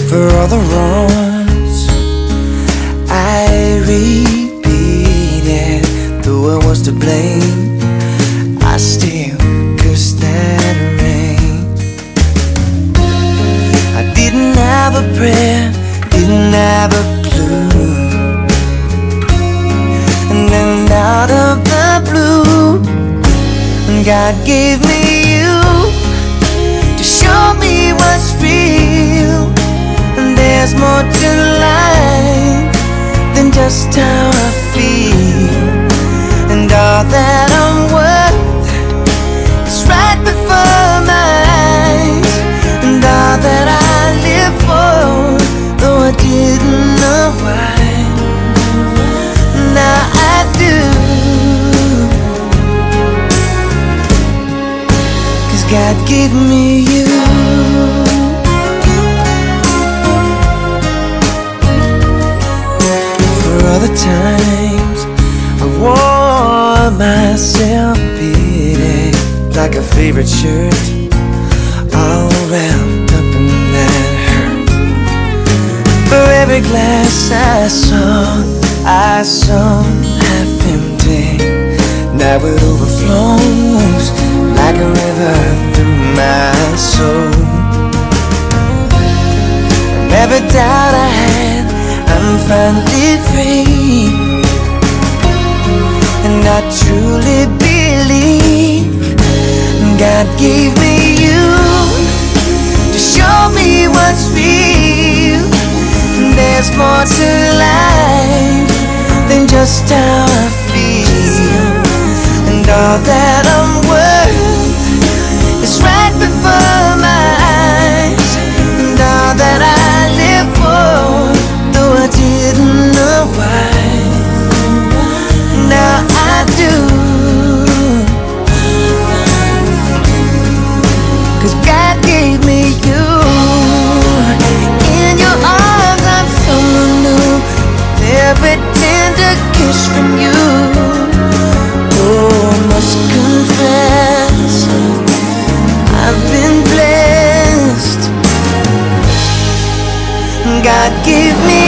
For all the wrongs I repeated, though I was to blame, I still cursed that rain. I didn't have a prayer, didn't have a clue, and then out of the blue, God gave me you to show me what's real. And there's more to life than just how I feel. And all that I'm worth is right before my eyes. And all that I live for, though I didn't know why, now I do. 'Cause God gave me you. For the times I wore myself beating like a favorite shirt, all wrapped up in that hurt. For every glass I saw half empty, now it overflows like a river through my soul. And every doubt I had, I'm finally free, and I truly believe God gave me you to show me what's real. And there's more to life than just how I feel. And all that I'm worth is right before my eyes. And all that I live for, though I didn't know why, now I do. 'Cause God gave me you. In your arms I'm someone new, every tender kiss from you. Oh, I must confess, I've been blessed. God gave me